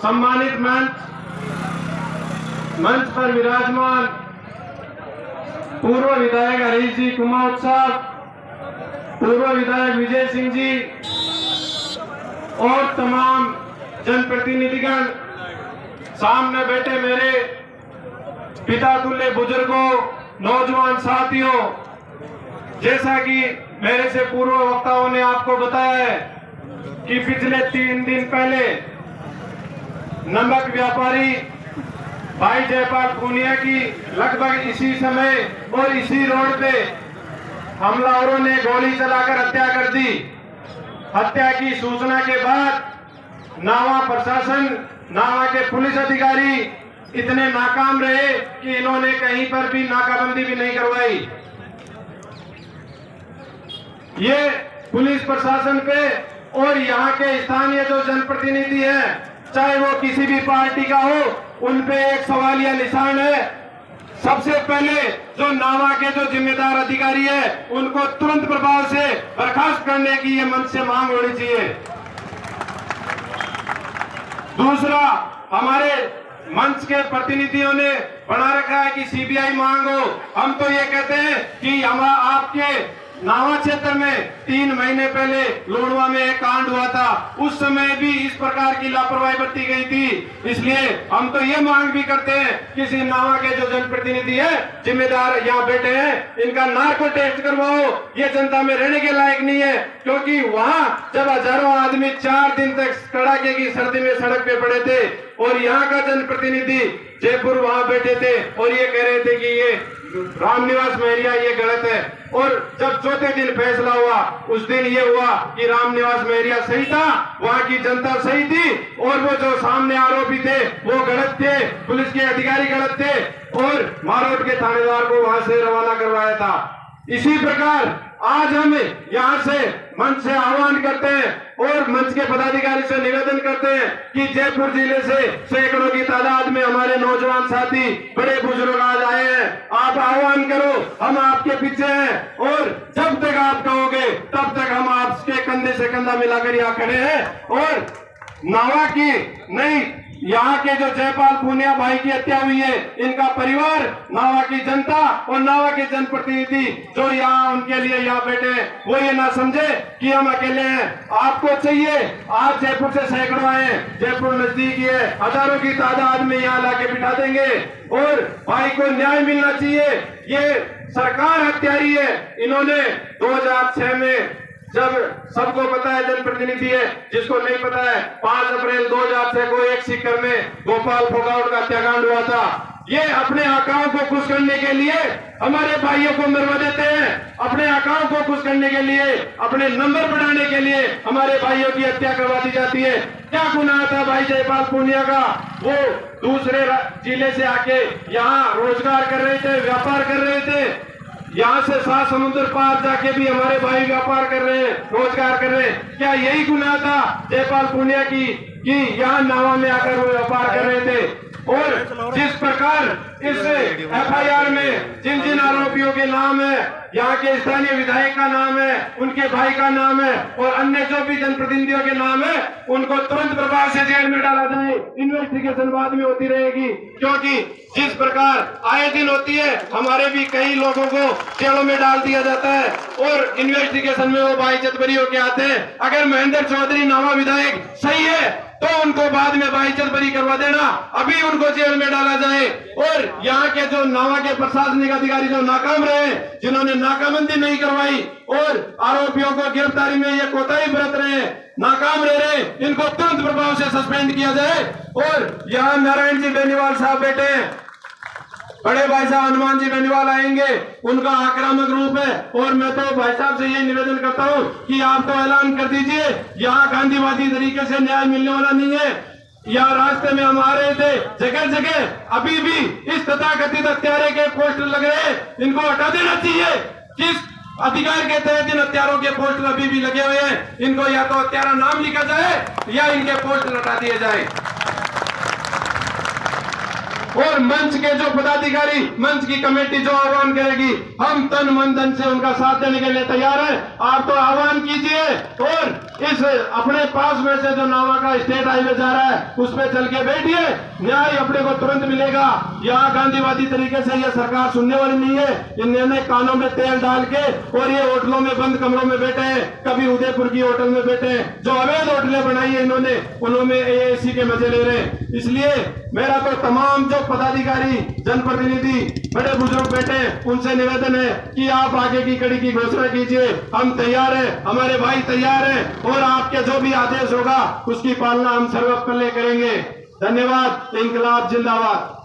सम्मानित मंच पर विराजमान पूर्व विधायक हरीश जी कुमार साहब, पूर्व विधायक विजय सिंह जी और तमाम जनप्रतिनिधिगण, सामने बैठे मेरे पिता तुल्य बुजुर्गों, नौजवान साथियों, जैसा कि मेरे से पूर्व वक्ताओं ने आपको बताया है कि पिछले 3 दिन पहले नमक व्यापारी भाई जयपाल पूनिया की लगभग इसी समय और इसी रोड पे हमलावरों ने गोली चलाकर हत्या कर दी। हत्या की सूचना के बाद नावा प्रशासन, नावा के पुलिस अधिकारी इतने नाकाम रहे कि इन्होंने कहीं पर भी नाकाबंदी भी नहीं करवाई। ये पुलिस प्रशासन पे और यहाँ के स्थानीय जो जनप्रतिनिधि हैं, चाहे वो किसी भी पार्टी का हो, उन पे एक सवालिया निशान है। सबसे पहले जो नावा के जो जिम्मेदार अधिकारी है, उनको तुरंत प्रभाव से बर्खास्त करने की ये मंच से मांग होनी चाहिए। दूसरा, हमारे मंच के प्रतिनिधियों ने बना रखा है कि सीबीआई मांगो। हम तो ये कहते हैं कि हम आपके नावा क्षेत्र में 3 महीने पहले लोड़वा में एक कांड हुआ था, उस समय भी इस प्रकार की लापरवाही बरती गई थी। इसलिए हम तो ये मांग भी करते हैं किसी नावा के जो जनप्रतिनिधि है, जिम्मेदार यहाँ बैठे हैं, इनका नार्को टेस्ट करवाओ। ये जनता में रहने के लायक नहीं है, क्योंकि वहाँ जब हजारों आदमी 4 दिन तक कड़ाके की सर्दी में सड़क पे पड़े थे और यहाँ का जनप्रतिनिधि जयपुर वहाँ बैठे थे और ये कह रहे थे कि ये रामनिवास महरिया ये गलत है। और जब चौथे दिन फैसला हुआ, उस दिन ये हुआ कि रामनिवास महरिया सही था, वहाँ की जनता सही थी और वो जो सामने आरोपी थे वो गलत थे, पुलिस के अधिकारी गलत थे और मारोट के थानेदार को वहां से रवाना करवाया था। इसी प्रकार आज हम यहाँ से मंच से आह्वान करते हैं और मंच के पदाधिकारी से निवेदन करते हैं कि जयपुर जिले से सैकड़ों की तादाद में हमारे नौजवान साथी, बड़े बुजुर्ग आज आए हैं। आप आह्वान करो, हम आपके पीछे हैं और जब तक आप कहोगे तब तक हम आपके कंधे से कंधा मिलाकर यहाँ खड़े हैं। और नावा की नहीं, यहाँ के जो जयपाल पूनिया भाई की हत्या हुई है, इनका परिवार, नावा की जनता और नावा के जनप्रतिनिधि जो यहाँ उनके लिए यहाँ बैठे हैं, वो ये ना समझे कि हम अकेले हैं। आपको चाहिए, आप जयपुर से सैकड़ों आए, जयपुर नजदीक है, हजारों की तादाद में यहाँ लाके बिठा देंगे और भाई को न्याय मिलना चाहिए। ये सरकार हत्यारी है। इन्होंने 2006 में, जब सबको पता है जनप्रतिनिधि है, जिसको नहीं पता है, 5 अप्रैल 2006 को एक सीकर में गोपाल फोगावट का हत्याकांड हुआ था। ये अपने आकाओं को खुश करने के लिए हमारे भाइयों को मरवा देते हैं, अपने आकाओं को खुश करने के लिए, अपने नंबर बढ़ाने के लिए हमारे भाइयों की हत्या करवा दी जाती है। क्या गुनाह था भाई जयपाल पूनिया का? वो दूसरे जिले से आके यहाँ रोजगार कर रहे थे, व्यापार कर रहे थे। यहाँ से 7 समुद्र पार जाके भी हमारे भाई व्यापार कर रहे हैं, रोजगार कर रहे हैं। क्या यही गुनाह था जयपाल पूनिया की कि यहाँ नावा में आकर वो व्यापार कर रहे थे? और जिस प्रकार इस एफआईआर में जिन जिन आरोपियों के नाम है, यहाँ के स्थानीय विधायक का नाम है, उनके भाई का नाम है और अन्य जो भी जनप्रतिनिधियों के नाम है, उनको तुरंत प्रभाव से जेल में डाला जाए। इन्वेस्टिगेशन बाद में होती रहेगी, क्योंकि जिस प्रकार आए दिन होती है, हमारे भी कई लोगों को जेलों में डाल दिया जाता है और इन्वेस्टिगेशन में वो बाइज्जत बरी होके आते हैं। अगर महेंद्र चौधरी नावा विधायक सही है तो उनको बाद में बाइज्जत बरी करवा देना, अभी उनको जेल में डाला जाए। और यहाँ के जो नावा के प्रशासनिक अधिकारी जो नाकाम रहे, जिन्होंने नाकाबंदी नहीं करवाई और आरोपियों को गिरफ्तारी में ये कोताही बरत रहे हैं, नाकाम रह रहे, इनको तुरंत प्रभाव से सस्पेंड किया जाए। और यहाँ नारायण जी बेनीवाल साहब बैठे हैं, बड़े भाई साहब हनुमान जी बेनीवाल आएंगे, उनका आक्रामक रूप है। और मैं तो भाई साहब से ये निवेदन करता हूँ कि आप तो ऐलान कर दीजिए, यहाँ गांधीवादी तरीके से न्याय मिलने वाला नहीं है। यहाँ रास्ते में हम आ रहे थे, जगह जगह अभी भी इस तथाकथित हत्यारे के पोस्टर लग रहे हैं, इनको हटा देना चाहिए। जिस अधिकार के तहत इन हत्यारों के पोस्टर अभी भी लगे हुए हैं, इनको या तो हत्यारा नाम लिखा जाए या इनके पोस्टर हटा दिए जाए। और मंच के जो पदाधिकारी, मंच की कमेटी जो आह्वान करेगी, हम तन मन धन से उनका साथ देने के लिए तैयार है। आप तो आह्वान कीजिए और इस अपने पास में से जो नावा का स्टेट हाईवे जा रहा है उस पर चल के बैठिए, न्याय अपने को तुरंत मिलेगा। यहाँ गांधीवादी तरीके से ये सरकार सुनने वाली नहीं है। इन्होंने कानों में तेल डाल के और ये होटलों में बंद कमरों में बैठे हैं, कभी उदयपुर की होटल में बैठे हैं, जो अवैध होटलें बनाई है इन्होंने, उन्होंने एसी के मजे ले रहे हैं। इसलिए मेरा तो तमाम जो पदाधिकारी, जनप्रतिनिधि, बड़े बुजुर्ग बैठे हैं, उनसे निवेदन है कि आप आगे की कड़ी की घोषणा कीजिए। हम तैयार हैं, हमारे भाई तैयार हैं और आपके जो भी आदेश होगा उसकी पालना हम सर्वपल्ले करेंगे। धन्यवाद। इंकलाब जिंदाबाद।